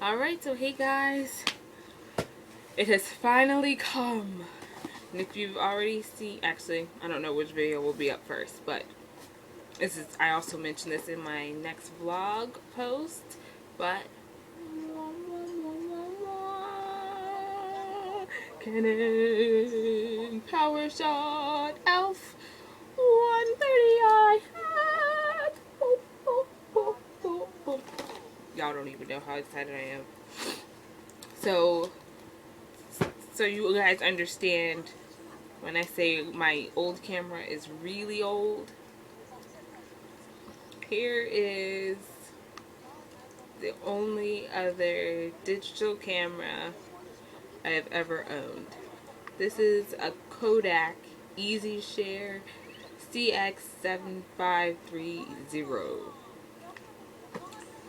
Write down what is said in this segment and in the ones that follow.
Alright, so hey guys, it has finally come. And if you've already seen, actually, I don't know which video will be up first, but this is, I also mentioned this in my next vlog post, but Canon PowerShot ELPH 130i. Y'all don't even know how excited I am. So you guys understand when I say my old camera is really old. Here is the only other digital camera I've ever owned. This is a Kodak EasyShare CX7530.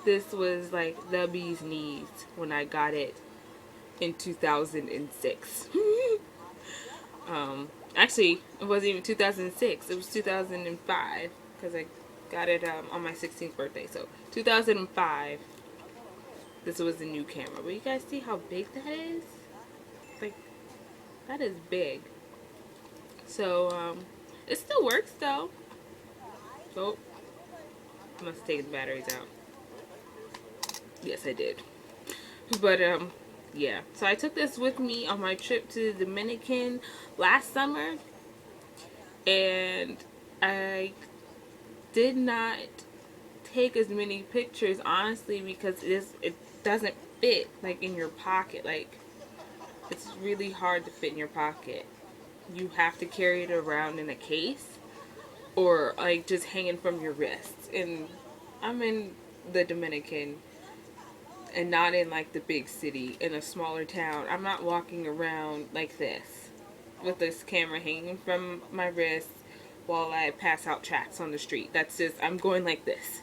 This was like the bee's knees when I got it in 2006. Actually, it wasn't even 2006. It was 2005 because I got it on my 16th birthday. So 2005. This was a new camera. But you guys see how big that is? Like, that is big. So it still works though. Oh, I must have taken the batteries out. Yes, I did. But yeah, so I took this with me on my trip to the Dominican last summer, and I did not take as many pictures, honestly, because it doesn't fit like in your pocket. Like, it's really hard to fit in your pocket. You have to carry it around in a case or like just hanging from your wrists. And I'm in the Dominican and not in like the big city, in a smaller town. I'm not walking around like this with this camera hanging from my wrist while I pass out tracts on the street. That's just, I'm going like this,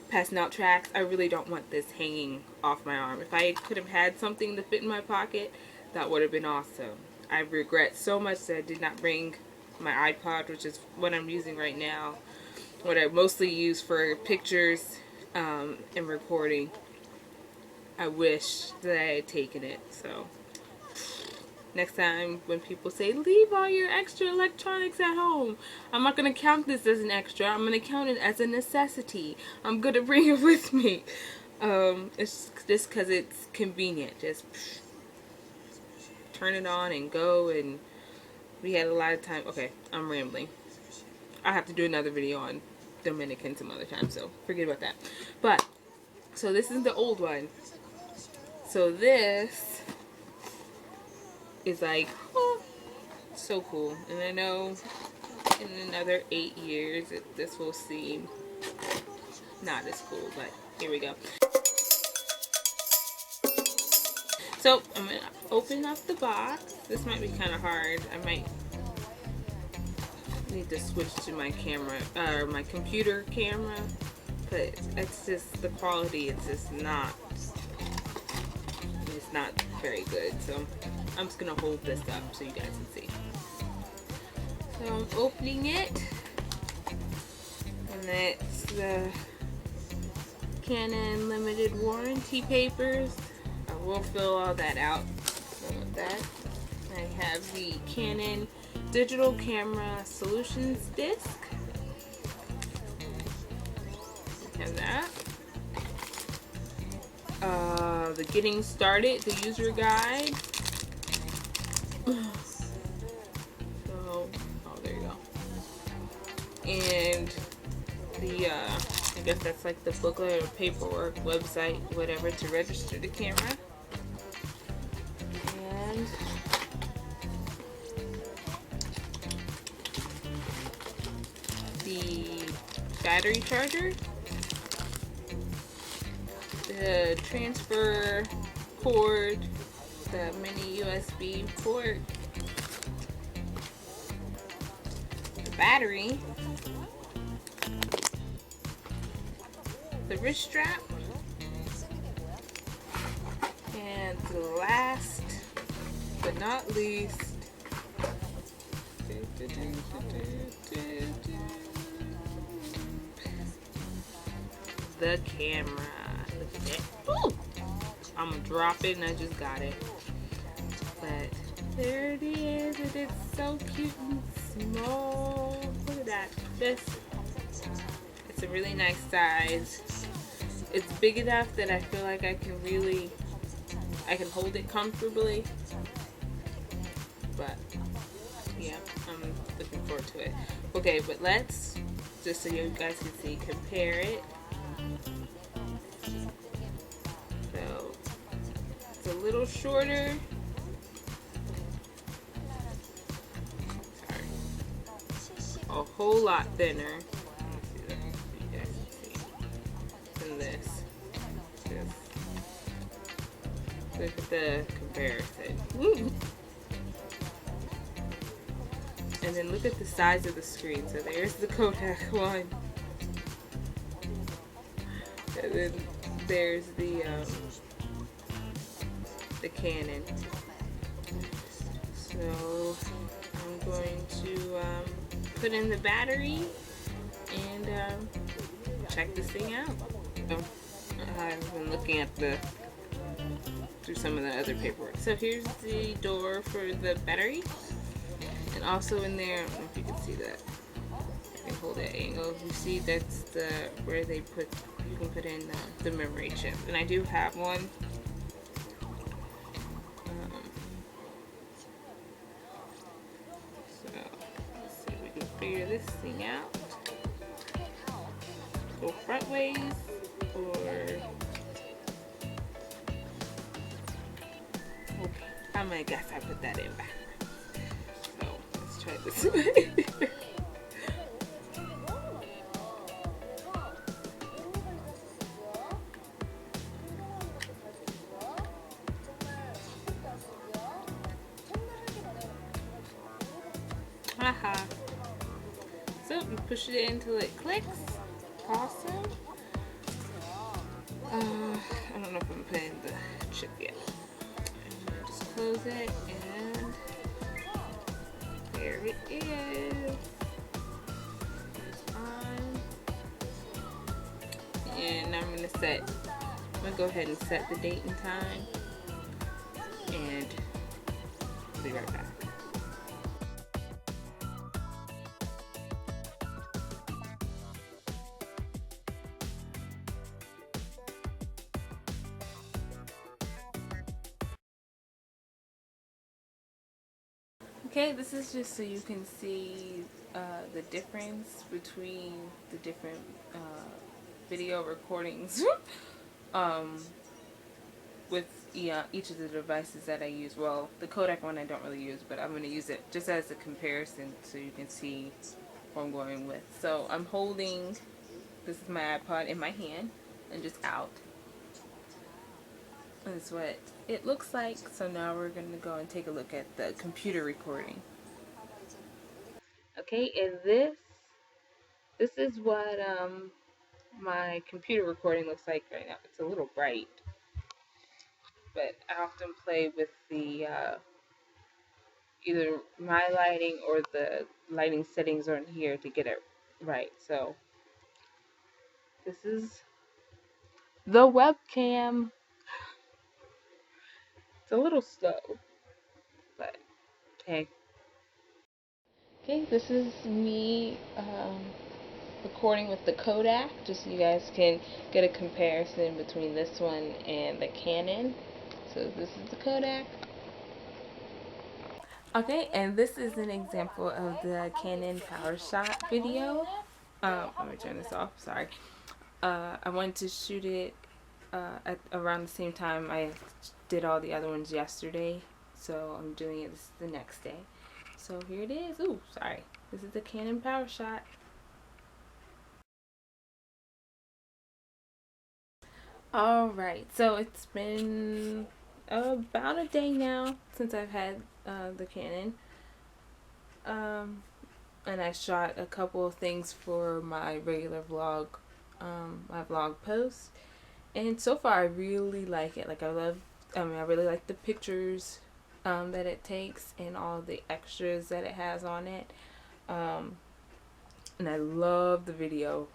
passing out tracts. I really don't want this hanging off my arm. If I could have had something to fit in my pocket, that would have been awesome. I regret so much that I did not bring my iPod, which is what I'm using right now, what I mostly use for pictures and recording. I wish that I had taken it. So next time when people say leave all your extra electronics at home, I'm not going to count this as an extra. I'm going to count it as a necessity. I'm going to bring it with me. It's just because it's convenient. Just turn it on and go. And we had a lot of time. Okay, I'm rambling. I'll have to do another video on Dominican some other time, so forget about that. But so this is the old one. So this is like, oh, so cool. And I know in another 8 years this will seem not as cool, but here we go. So I'm going to open up the box. This might be kind of hard. I might need to switch to my camera, or my computer camera, but it's just, the quality is just not very good. So I'm just gonna hold this up so you guys can see. So I'm opening it, and it's the Canon limited warranty papers. I will fill all that out. So with that, I have the Canon digital camera solutions disc. I have that. The getting started, the user guide. So, oh, there you go. And the, I guess that's like the booklet or paperwork, website, whatever, to register the camera. And the battery charger. The transfer cord, the mini USB port, the battery, the wrist strap, and the last but not least, the camera. Look at that. Ooh! I'm gonna drop it, and I just got it. But there it is, and it's so cute and small. Look at that. It's a really nice size. It's big enough that I feel like I can hold it comfortably. But yeah, I'm looking forward to it. Okay, but let's, just so you guys can see, compare it. So it's a little shorter. Sorry. A whole lot thinner. Than this. Just look at the comparison. Woo. And then look at the size of the screen. So there's the Kodak one. And then there's the Canon. So I'm going to put in the battery and check this thing out. I've been looking at through some of the other paperwork. So here's the door for the battery. And also in there, I don't know if you can see that. I can hold that angle. You see that's where you can put in the memory chip. And I do have one. So let's see if we can figure this thing out. Go front ways or okay. I'm gonna guess I put that in backwards. So let's try this way. Haha. So you push it in until it clicks. Awesome. I don't know if I'm putting the chip yet. Just close it, and there it is. It's on. And I'm gonna go ahead and set the date and time, and I'll be right back. Okay, this is just so you can see the difference between the different video recordings with each of the devices that I use. Well, the Kodak one I don't really use, but I'm going to use it just as a comparison so you can see what I'm going with. So I'm holding, this is my iPod in my hand and just out. That's what it looks like. So now we're going to go and take a look at the computer recording. Okay, and this is what my computer recording looks like right now. It's a little bright, but I often play with the either my lighting or the lighting settings on here to get it right. So this is the webcam. It's a little slow, but hey. Okay, this is me recording with the Kodak, just so you guys can get a comparison between this one and the Canon. So this is the Kodak. Okay, and this is an example of the Canon PowerShot video. Let me turn this off, sorry. I wanted to shoot it at around the same time I did all the other ones yesterday, so I'm doing it the next day. So here it is. Ooh, sorry. This is the Canon PowerShot. Alright, so it's been about a day now since I've had the Canon. And I shot a couple of things for my regular vlog, my vlog post. And so far I really like it. Like I really like the pictures that it takes and all the extras that it has on it. And I love the video.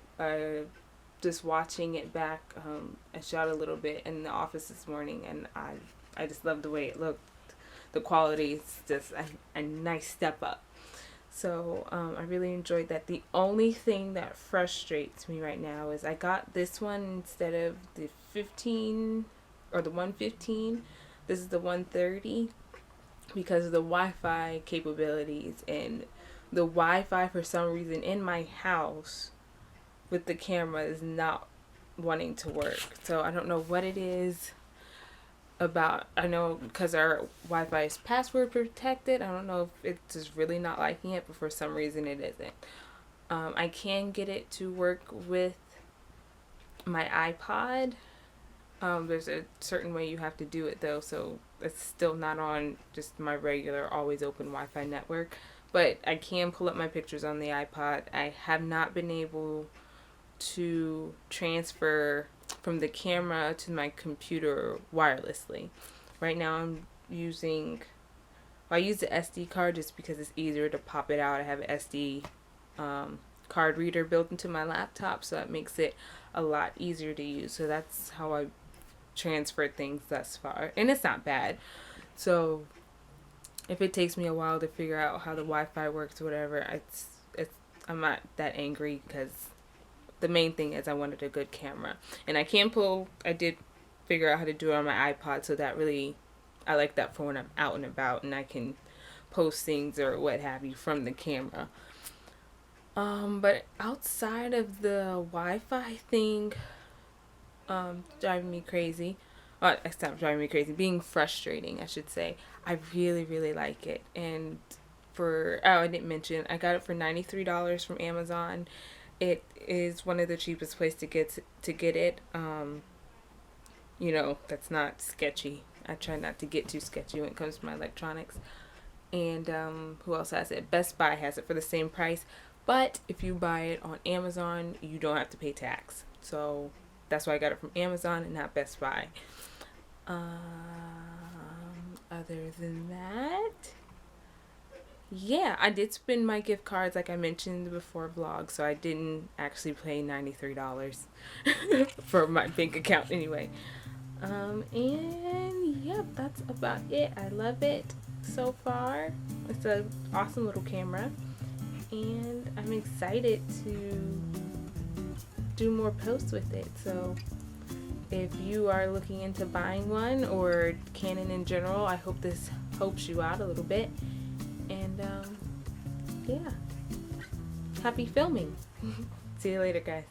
just watching it back, I shot a little bit in the office this morning, and I just love the way it looked. The quality is just a nice step up. So I really enjoyed that. The only thing that frustrates me right now is I got this one instead of the 15 or the 115. This is the 130 because of the Wi-Fi capabilities, and the Wi-Fi for some reason in my house with the camera is not wanting to work. So I don't know what it is about. I know because our Wi-Fi is password protected. I don't know if it's just really not liking it, but for some reason it isn't. I can get it to work with my iPod. There's a certain way you have to do it though, so it's still not on just my regular always open Wi-Fi network. But I can pull up my pictures on the iPod. I have not been able to transfer from the camera to my computer wirelessly. Right now I'm using, I use the SD card just because it's easier to pop it out. I have an SD card reader built into my laptop, so that makes it a lot easier to use. So that's how I transferred things thus far, and it's not bad. So if it takes me a while to figure out how the Wi-Fi works or whatever, I'm not that angry, because the main thing is I wanted a good camera. And I did figure out how to do it on my iPod, so that really, I like that for when I'm out and about and I can post things or what have you from the camera. But outside of the Wi-Fi thing, driving me crazy, it's not driving me crazy, being frustrating, I should say, I really, really like it. And I didn't mention, I got it for $93 from Amazon. It is one of the cheapest places to get it. You know, that's not sketchy. I try not to get too sketchy when it comes to my electronics. And who else has it? Best Buy has it for the same price. But if you buy it on Amazon, you don't have to pay tax. So that's why I got it from Amazon and not Best Buy. Other than that, yeah, I did spend my gift cards like I mentioned before vlog, so I didn't actually pay $93 for my bank account anyway. And yep, that's about it. I love it so far. It's an awesome little camera, and I'm excited to do more posts with it. So if you are looking into buying one, or Canon in general, I hope this helps you out a little bit. And yeah, happy filming. See you later, guys.